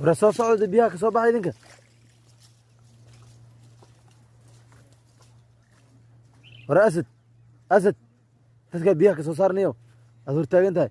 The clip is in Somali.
ورا صعود بيها كسو baxay idinka ورا أسد dadka biyaha ka soo saarnayo aad hor taagan tahay